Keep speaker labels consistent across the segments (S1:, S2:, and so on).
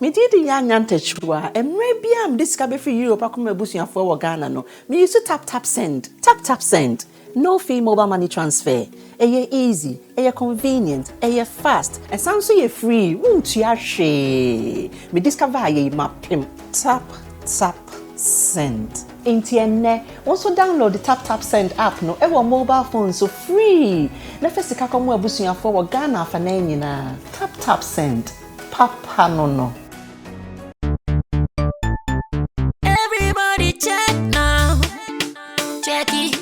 S1: Me did the chua, and maybe I'm discovered for you, Pakuma Busia for Ghana. No, me used to tap send. No fee mobile money transfer. Eye easy, convenient, fast, and sounds so free. Won't you share? Me discover ye map tap send. Intienne, also download the tap send app no ever mobile phone so free. Nefesi kakomo Busia for Ghana for na tap send. Papa no.
S2: Everybody check now. Check it.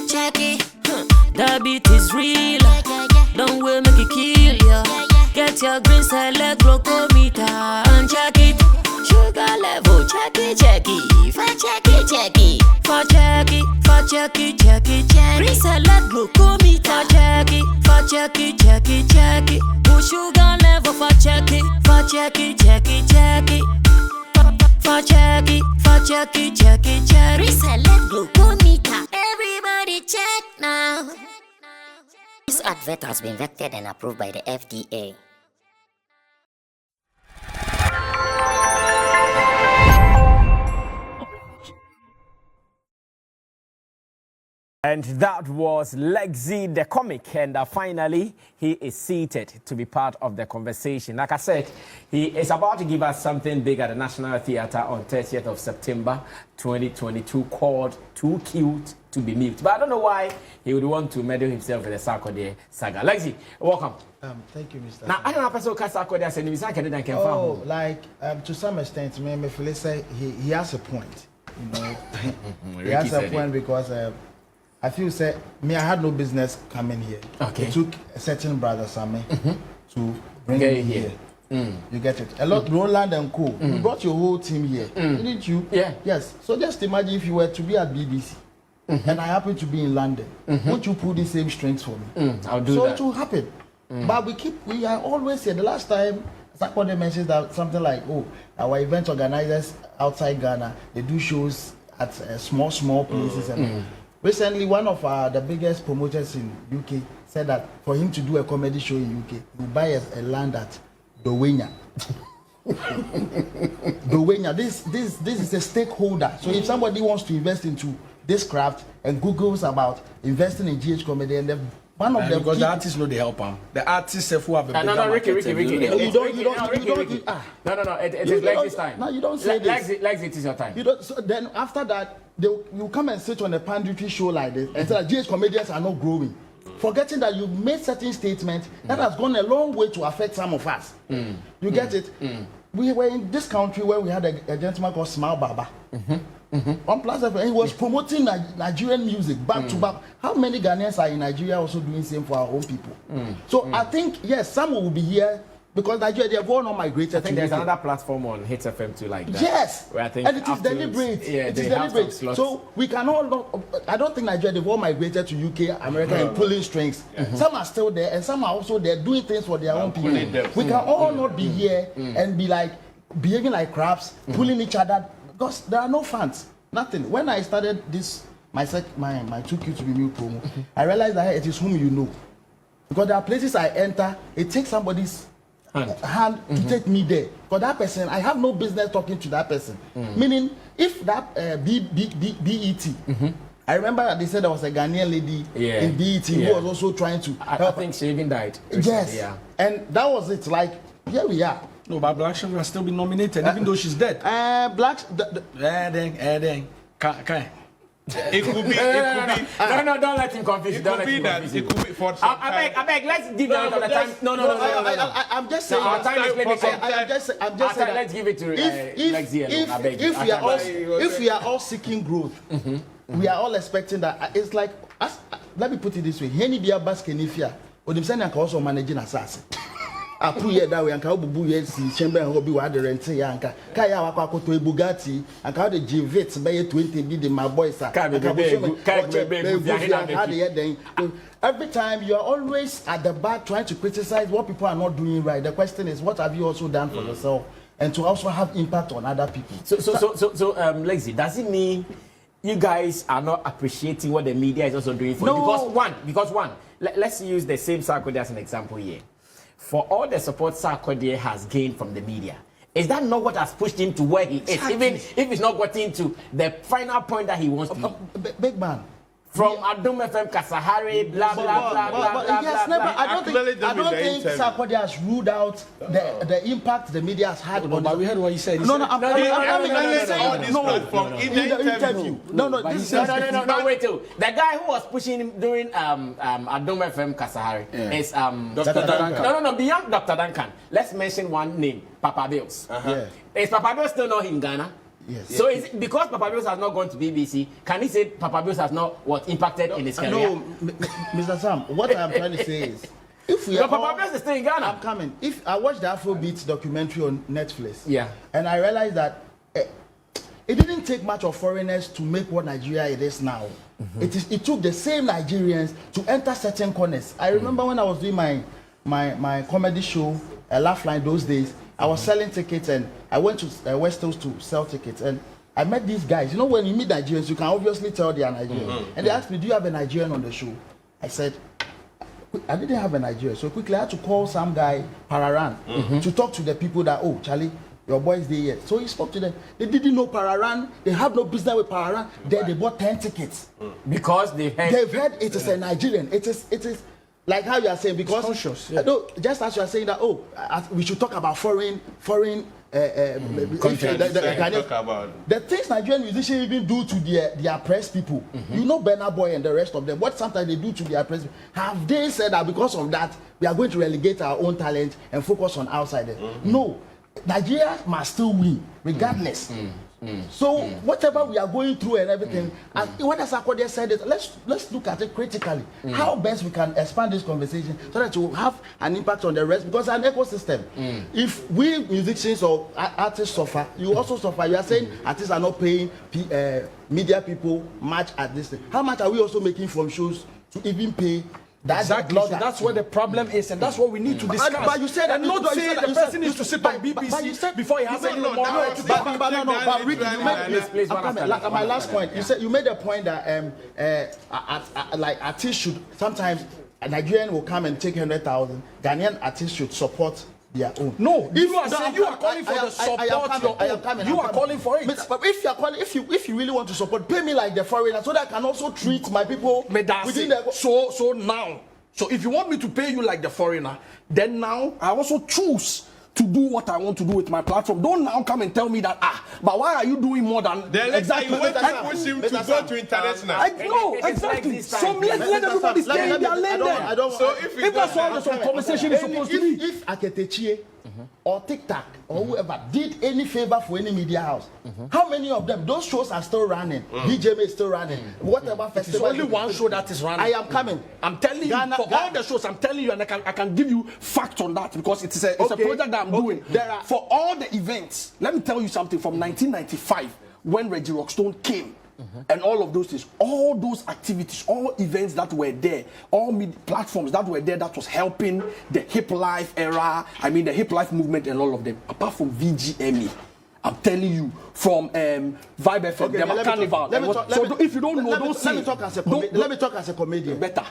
S2: Check it. The beat is real. Don't wait, make it kill ya. Get your green select glucometer and check it. Sugar level, check it. Check it. Green select glucometer. Check it. Push sugar level for check it. Check it. Reselect glucometer. Everybody check now.
S3: This advert has been vetted and approved by the FDA.
S4: And that was Lekzy the comic, and finally he is seated to be part of the conversation. Like I said, he is about to give us something big at the National Theatre on 30th of September 2022 called Too Cute to Be Mute. But I don't know why he would want to meddle himself with the Sarkodie saga. Lekzy, welcome.
S5: Thank you, Mr.
S4: Now, I don't know if Sarkodie has any Sarkodie can
S5: Oh, like to some extent, me feel say he has a point. You know, he has a point because. I feel say me I had no business coming here.
S4: Okay.
S5: It took a certain brother Sammy to bring me here. You get it? A lot Roland and Co. You brought your whole team here, didn't you?
S4: Yeah.
S5: Yes. So just imagine if you were to be at BBC and I happen to be in London. Won't you pull the same strings for me?
S4: I'll do
S5: so
S4: that.
S5: So it will happen. But we are always here. The last time Sarkodie mentions that something like, our event organizers outside Ghana, they do shows at small places and recently, one of the biggest promoters in UK said that for him to do a comedy show in UK, he will buy a land at Dowenya. Dowenya. This is a stakeholder. So if somebody wants to invest into this craft and Google's about investing in GH comedy, and then one of them
S6: because the artists know they help him. The artists who have a bigger
S4: no, Ricky.
S6: You
S4: No, it is Lekzy's time.
S5: No, you don't say this.
S4: Lekzy, it is your time.
S5: You don't. So then after that, you come and sit on a panditry show like this and say that GH comedians are not growing, forgetting that you made certain statements that has gone a long way to affect some of us. You get it? We were in this country where we had a gentleman called Smile Baba. On Plus FM, he was promoting Nigerian music back to back. How many Ghanaians are in Nigeria also doing the same for our own people? So I think, yes, some will be here because Nigeria, they have all migrated.
S4: I think there's another platform on Hits FM too like that.
S5: Yes,
S4: where I think
S5: and it is deliberate.
S4: Yeah,
S5: it is deliberate. So we cannot. I don't think Nigeria, they've all migrated to UK, America, and pulling strings. Some are still there, and some are also there doing things for their own people. We can all not be here and be like behaving like crabs, pulling each other. Because there are no fans, nothing. When I started this, my Too Cute to Be Mute promo, I realized that it is whom you know. Because there are places I enter, it takes somebody's hand to take me there. For that person, I have no business talking to that person. Meaning, if that BET, I remember that they said there was a Ghanaian lady in BET who was also trying to help.
S4: I think she even died recently,
S5: yes, and that was it. Like, here we are.
S6: No, but Black Sugar will still be nominated even though she's dead.
S5: Black.
S6: Then. It could be.
S4: No, don't let him confuse.
S6: It could be that. It could be for some time.
S4: I beg, let's give them the time. No.
S5: I'm just saying.
S4: Our time is limited.
S5: I'm just saying.
S4: Let's give it to Lekzy alone. I beg.
S5: If we are all seeking growth, we are all expecting that. It's like, let me put it this way. Henny Bia Baskenifia, or them saying I can also managing assassin. I put here that way and Kaubu Yesi, Chamber and Hobby Wader and Sayanka, Kaya Wako to a Bugatti, and how the Givets by 20 be my boys. Every time you are always at the back trying to criticize what people are not doing right. The question is, what have you also done for yourself and to also have impact on other people?
S4: So Lekzy, does it mean you guys are not appreciating what the media is also doing for you. Because one, let's use the same Sarkodie as an example here. For all the support Sarkodie has gained from the media, is that not what has pushed him to where he is? Even if he's not gotten to the final point that he wants to be.
S5: Big man.
S4: From Adum FM, Kasahari, blah, blah, blah, blah, blah.
S5: I don't think Sarkodie has ruled out the impact the media has had.
S6: But we heard what he said.
S5: No,
S6: I'm
S5: saying
S6: this platform in the interview.
S5: No,
S4: wait till the guy who was pushing him during Adum FM Kasahari is
S6: Dr. Duncan.
S4: No, beyond Dr. Duncan. Let's mention one name, Papa Bills. Is Papa Bills still not in Ghana?
S5: Yes.
S4: So is it because Papa Bills has not gone to BBC, can he say Papa Bills has not impacted in his career?
S5: No, Mr. Sam, what I'm trying to say is, if we
S4: Papa Bills is still in Ghana.
S5: I'm coming. If I watched the Afrobeat documentary on Netflix,
S4: and
S5: I realized that it didn't take much of foreigners to make what Nigeria it is now. It took the same Nigerians to enter certain corners. I remember when I was doing my comedy show, Laugh Line, those days, I was selling tickets and I went to West Hills to sell tickets and I met these guys. You know, when you meet Nigerians, you can obviously tell they are Nigerian. And they asked me, do you have a Nigerian on the show? I said, I didn't have a Nigerian. So quickly I had to call some guy, Pararan, to talk to the people that, oh, Charlie, your boy is there yet. So he spoke to them. They didn't know Pararan. They have no business with Pararan. Then they bought 10 tickets.
S4: Because they've heard
S5: it is a Nigerian. It is like how you are saying, because
S6: conscious,
S5: no, just as you are saying that, oh, we should talk about foreign the things Nigerian musicians even do to their press people. You know, Burna Boy and the rest of them, what sometimes they do to their press people. Have they said that because of that we are going to relegate our own talent and focus on outsiders? No, Nigeria must still win regardless. So whatever we are going through and everything, and when Sarkodie said it, let's look at it critically. How best we can expand this conversation so that it will have an impact on the rest, because an ecosystem. If we musicians or artists suffer, you also suffer. You are saying artists are not paying media people much at this thing. How much are we also making from shows to even pay?
S6: Exactly. So that's where the problem is, and that's what we need to discuss.
S5: But you said that,
S6: and not say the person needs to sit on BBC before he has any more.
S5: My last point. You made a point that like artists should sometimes a Nigerian will come and take 100,000. Ghanaian artists should support their own.
S6: No, you are calling for the support. You are calling for it.
S5: But if you are calling, if you really want to support, pay me like the foreigner so that I can also treat my people within the.
S6: So now, if you want me to pay you like the foreigner, then now I also choose to do what I want to do with my platform. Don't now come and tell me that but why are you doing more than
S7: exactly? You want to push him to go to international.
S6: No, exactly. So let everybody stay in their lane then.
S7: So if
S6: that's what the conversation is supposed to be.
S5: If Aketechie or TikTok or whoever did any favor for any media house, how many of them? Those shows are still running. BJM is still running. Whatever festival.
S6: It's only one show that is running.
S5: I am coming.
S6: I'm telling you, for all the shows, I'm telling you, and I can give you facts on that because it's a project that I'm doing. For all the events, let me tell you something from 1995 when Reggie Rockstone came. And all of those things, all those activities, all events that were there, all platforms that were there that was helping the hip life era, the hip life movement and all of them, apart from VGME. I'm telling you, from Vibe FM, Carnival. If you don't know, don't say.
S5: Let me talk as a comedian.
S6: Better.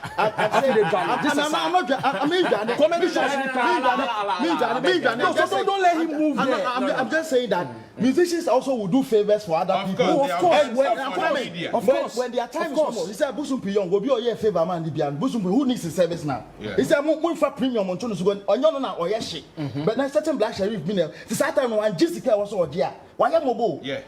S6: So don't let him move there.
S5: I'm just saying that musicians also will do favors for other people. Of course. When their time is normal, he said, "Busum Piyon, go be your favor man, Busum, who needs the service now?" He said, "Mun for premium on Chono Sugon, on your na oyeshi." But now certain black sheriff been there. The Saturn one Jessica was on there. Why mobo?
S7: Yeah.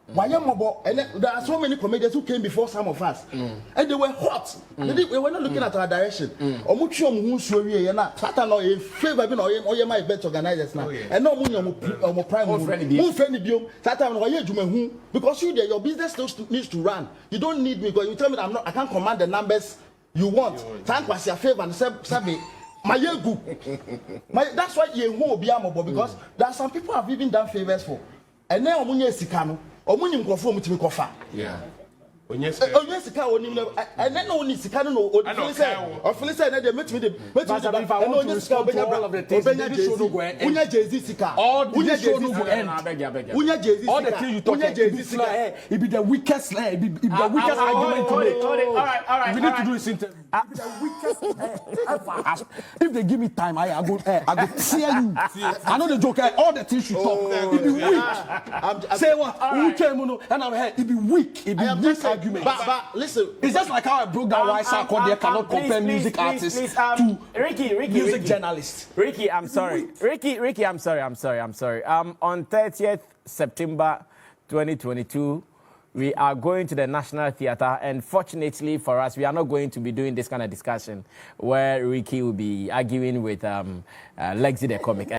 S5: Why mobo? And there are so many comedians who came before some of us, and they were hot. They were not looking at our direction. Omuchi omu suori na Saturn or in favor bin or my event organizers now. And no money prime friendly biom. Saturn or ye jume because your business still needs to run. You don't need me because you tell me I can't command the numbers you want. Thank was your favor and say my yegu. That's why you won't be amo because there are some people have even done favors for. And now omunye sikano, omunyim kofo mutimi kofa.
S7: Yeah. Yes,
S5: sika onim na and then no sika no or feel say na dey make me dey
S6: if I want to respond to all of the things this show no go end.
S5: Unya Jay-Z sika
S6: All this show no go end.
S5: Unya Jay-Z
S6: All the things you talk it be the weakest it be the weakest argument to make.
S4: All right.
S6: We need to do this interview. If they give me time, I go tear you. I know the joke. All the things you talk, it be weak. Say what? And I'm here. It be weak. It be weak argument.
S5: But listen,
S6: it's just like how I broke down why Sarkodie cannot compare music artists to music journalists.
S4: Ricky, I'm sorry. Ricky, I'm sorry. On 30th September 2022, we are going to the National Theatre, and fortunately for us, we are not going to be doing this kind of discussion where Ricky will be arguing with Lekzy the comic.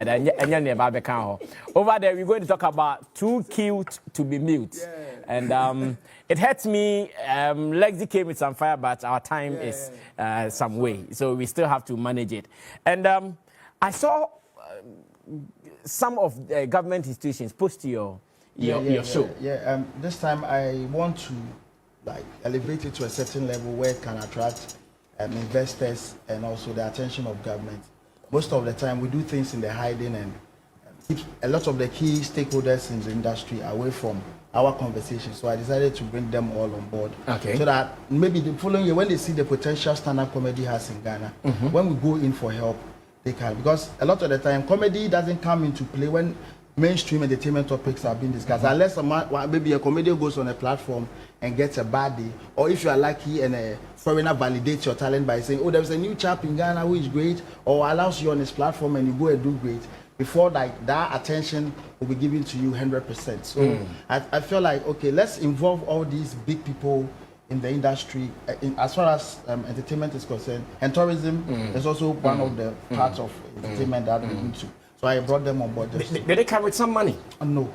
S4: Over there, we're going to talk about Too Cute to Be Mute. Yeah. And it hurts me. Lekzy came with some fire, but our time is some way. So we still have to manage it. And I saw some of the government institutions post your show.
S5: This time I want to elevate it to a certain level where it can attract investors and also the attention of government. Most of the time we do things in the hiding and keep a lot of the key stakeholders in the industry away from our conversation. So I decided to bring them all on board.
S4: Okay.
S5: So that maybe the following year when they see the potential stand-up comedy has in Ghana, when we go in for help, they can. Because a lot of the time comedy doesn't come into play when mainstream entertainment topics are being discussed. Unless maybe a comedian goes on a platform and gets a baddie, or if you are lucky and a foreigner validates your talent by saying, oh, there's a new chap in Ghana who is great, or allows you on his platform and you go and do great, before that attention will be given to you 100%. So I feel like, okay, let's involve all these big people in the industry as far as entertainment is concerned, and tourism is also one of the parts of entertainment that we need to. So I brought them on board.
S4: Did they come with some money?
S5: No.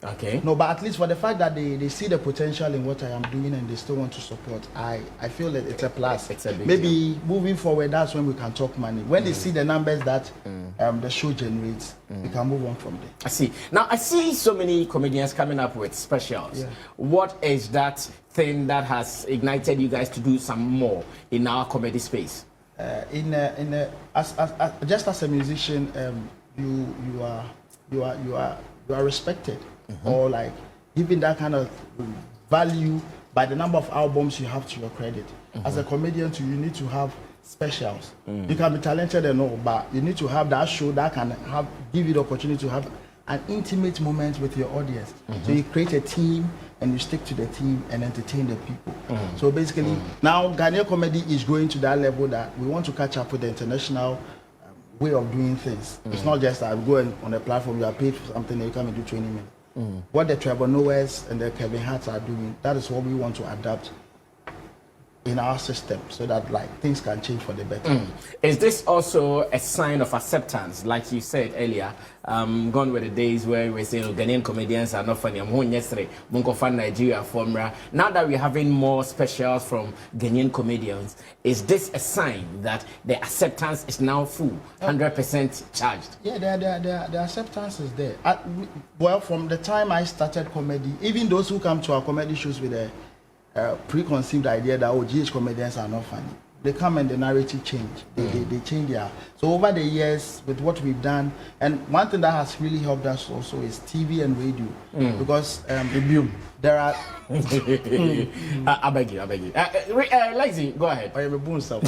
S4: Okay.
S5: No, but at least for the fact that they see the potential in what I am doing and they still want to support, I feel that it's a plus.
S4: It's a big
S5: Maybe deal. Moving forward, that's when we can talk money. When they see the numbers that the show generates, we can move on from there.
S4: I see. Now, I see so many comedians coming up with specials. Yeah. What is that thing that has ignited you guys to do some more in our comedy space?
S5: Just as a musician, you are respected, or like given that kind of value by the number of albums you have to your credit. As a comedian too, you need to have specials. You can be talented and all, but you need to have that show that can give you the opportunity to have an intimate moment with your audience. So you create a team and you stick to the team and entertain the people. So basically, now Ghanaian comedy is going to that level that we want to catch up with the international way of doing things. It's not just that I go on a platform, you are paid for something and you come and do 20 minutes. What the Trevor Noahs and the Kevin Harts are doing, that is what we want to adapt in our system so that like things can change for the better.
S4: Is this also a sign of acceptance, like you said earlier? Gone were the days where we say Ghanaian comedians are not funny. I'm home yesterday, Mungo fan Nigeria formula. Now that we're having more specials from Ghanaian comedians, is this a sign that the acceptance is now full, 100% charged?
S5: Yeah, the acceptance is there. Well, from the time I started comedy, even those who come to our comedy shows with a preconceived idea that GH comedians are not funny, they come and the narrative change. They change their. So over the years, with what we've done, and one thing that has really helped us also is TV and radio, because there are.
S4: I beg you. Lekzy, go ahead.
S5: I am a boom stuff.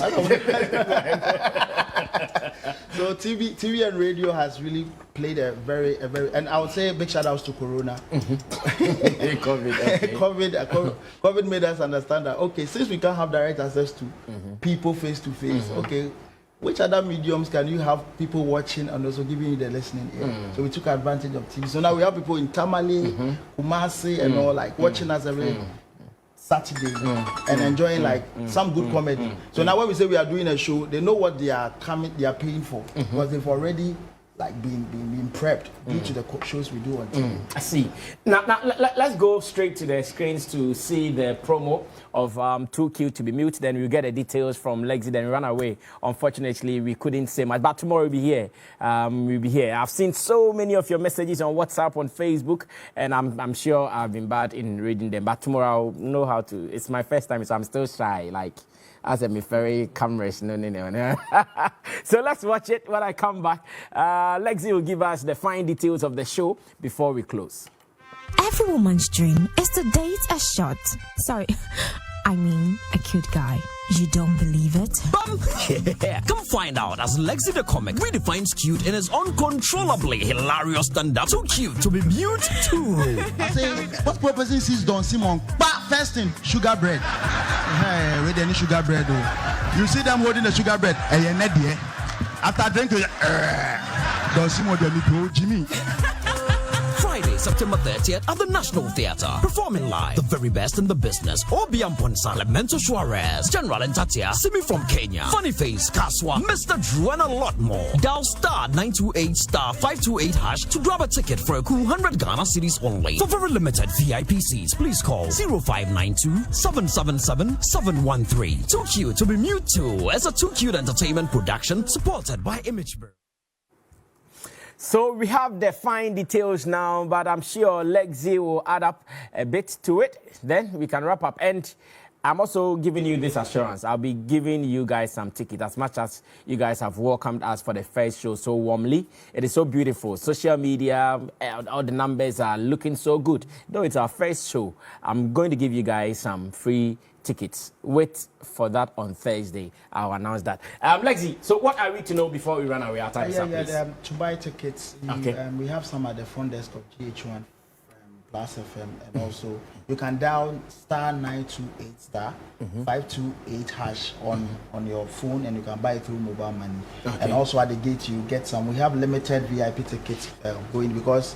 S5: So TV and radio has really played a very, and I would say a big shout outs to Corona. COVID made us understand that, okay, since we can't have direct access to people face to face, okay, which other mediums can you have people watching and also giving you the listening ear? So we took advantage of TV. So now we have people in Tamale, Kumasi, and all like watching us every Saturday and enjoying like some good comedy. So now when we say we are doing a show, they know what they are paying for, because they've already like being prepped due to the shows we do on TV.
S4: I see. Now let's go straight to the screens to see the promo of Too Cute to Be Mute. Then we'll get the details from Lekzy. Then we run away. Unfortunately, we couldn't say much. But tomorrow we'll be here. We'll be here. I've seen so many of your messages on WhatsApp, on Facebook, and I'm sure I've been bad in reading them. But tomorrow I'll know how to. It's my first time, so I'm still shy. Like, as I'm very cameras, no. So let's watch it when I come back. Lekzy will give us the fine details of the show before we close.
S8: Every woman's dream is to date a short. Sorry, I mean a cute guy. You don't believe it?
S9: Bum! Yeah. Come find out as Lekzy the comic redefines cute in his uncontrollably hilarious stand-up. Too cute to be mute too.
S5: I say, what purpose is Don Simon? First thing, sugar bread. Hey, where any sugar bread though? You see them holding the sugar bread. Hey, you're not there. After drinking, Don Simon, they Jimmy.
S9: Friday, September 30th at the National Theatre. Performing live, the very best in the business. Obiam Ponsa, Lemento Suarez, General Ntatia, Simi from Kenya, Funny Face, Kaswa, Mr. Drew, and a lot more. Dial star 928 star 528 hash to grab a ticket for a cool 100 Ghana cedis only. For very limited VIP seats, please call 0592 777 713. Too Cute to be mute too, as a Too Cute entertainment production supported by Imageberg.
S4: So we have the fine details now, but I'm sure Lekzy will add up a bit to it. Then we can wrap up. And I'm also giving you this assurance. I'll be giving you guys some tickets, as much as you guys have welcomed us for the first show so warmly. It is so beautiful. Social media, all the numbers are looking so good. Though it's our first show, I'm going to give you guys some free tickets. Wait for that on Thursday. I'll announce that. Lekzy, so what are we to know before we run away? Our time is up, please.
S5: To buy tickets, we have some at the front desk of GH1 Plus FM, and also you can dial star 928 star 528 hash on your phone, and you can buy it through mobile money. And also at the gate you get some. We have limited VIP tickets going because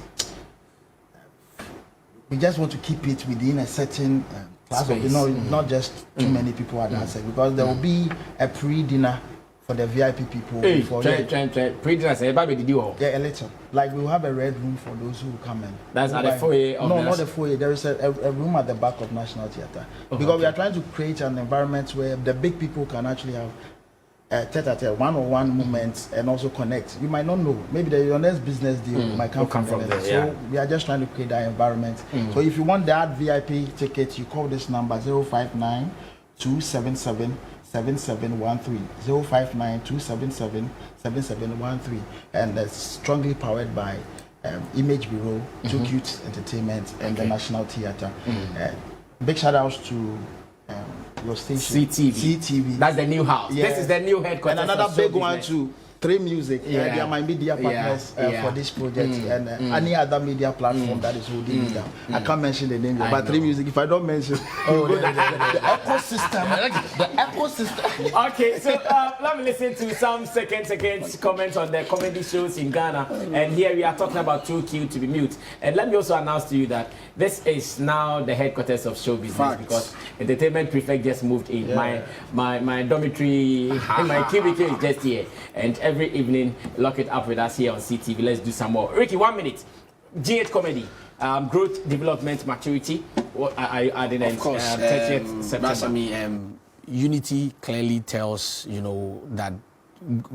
S5: we just want to keep it within a certain class of, not just too many people at that side, because there will be a pre-dinner for the VIP people.
S4: Pre-dinner, say, baby, did you?
S5: Yeah, a little. Like we'll have a red room for those who come in.
S4: That's at the foyer.
S5: No, not the foyer. There is a room at the back of National Theatre, because we are trying to create an environment where the big people can actually have tete-a-tete, one-on-one moments, and also connect. You might not know. Maybe your next business deal might come from there. So we are just trying to create that environment. So if you want that VIP ticket, you call this number 059 277 7713 059 277 7713, and that's strongly powered by Image Bureau, Too Cute Entertainment, and the National Theatre. Big shout outs to your station, CTV.
S4: That's the new house. This is the new headquarters.
S5: And another big one too, 3 Music. They are my media partners for this project, and any other media platform that is holding it down. I can't mention the name, but 3 Music, if I don't mention, the ecosystem. The ecosystem.
S4: Okay, so let me listen to some second comments on the comedy shows in Ghana. And here we are talking about Too Cute to Be Mute. And let me also announce to you that this is now the headquarters of show business, because Entertainment Prefect just moved in. My dormitory, my cubicle is just here. And every evening, lock it up with us here on CTV. Let's do some more. Ricky, 1 minute. GH Comedy, growth, development, maturity. What are you adding?
S6: Of course,
S4: 30th September.
S6: Unity clearly tells that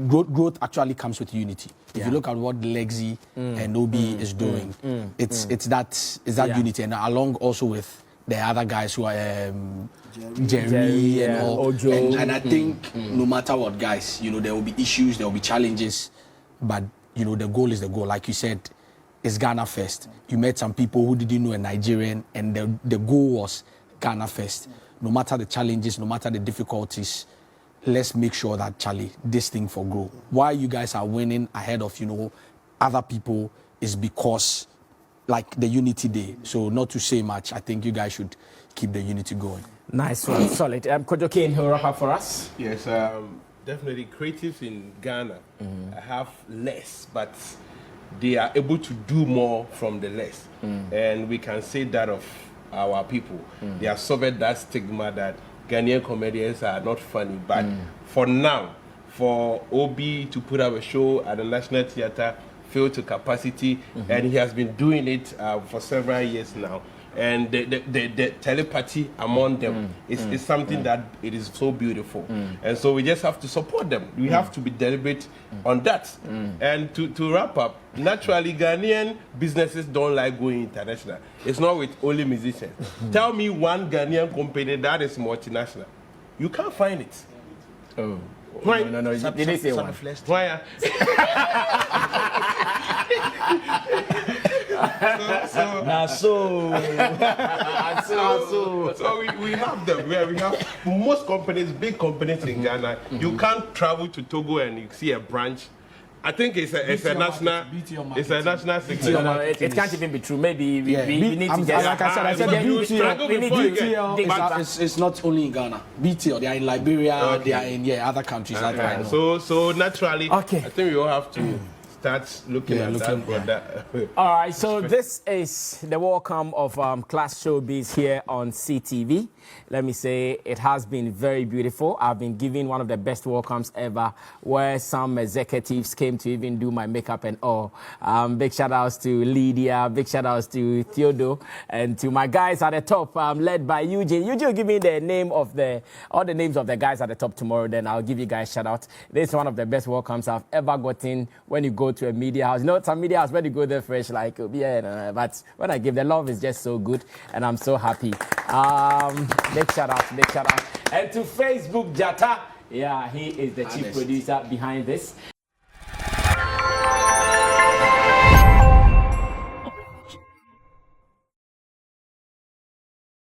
S6: growth actually comes with unity. If you look at what Lekzy and Obi is doing, it's that unity, and along also with the other guys who are Jerry and all.
S4: Ojo.
S6: And I think no matter what, guys, there will be issues, there will be challenges, but the goal is the goal. Like you said, it's Ghana first. You met some people who didn't know a Nigerian, and the goal was Ghana first. No matter the challenges, no matter the difficulties, let's make sure that, Charlie, this thing for grow. Why you guys are winning ahead of other people is because like the unity day. So not to say much, I think you guys should keep the unity going.
S4: Nice one, solid. Kojo Kane, who wrap up for us?
S7: Yes, definitely creatives in Ghana have less, but they are able to do more from the less. And we can say that of our people. They have solved that stigma that Ghanaian comedians are not funny. But for now, for Obi to put up a show at the National Theatre filled to capacity, and he has been doing it for several years now. And the telepathy among them is something that it is so beautiful. And so we just have to support them. We have to be deliberate on that. And to wrap up, naturally, Ghanaian businesses don't like going international. It's not with only musicians. Tell me one Ghanaian company that is multinational. You can't find it.
S4: Oh.
S7: Why?
S4: No. You didn't say one.
S7: Why? So we have them. We have most companies, big companies in Ghana. You can't travel to Togo and you see a branch. I think it's a national signal.
S4: No, it can't even be true. Maybe we need to just.
S6: Like I said, BTO. It's not only in Ghana. BTO, they are in Liberia. They are in other countries.
S7: So naturally, I think we all have to start looking at that.
S4: All right, so this is the welcome of Class Showbiz here on CTV. Let me say it has been very beautiful. I've been given one of the best welcomes ever, where some executives came to even do my makeup and all. Big shout outs to Lydia, big shout outs to Theodore, and to my guys at the top, led by Eugene. Eugene, give me all the names of the guys at the top tomorrow, then I'll give you guys shout out. This is one of the best welcomes I've ever gotten when you go to a media house. You know, some media house, when you go there fresh, like, but when I give, the love is just so good, and I'm so happy. Big shout out. And to Facebook Jata, he is the chief producer behind this.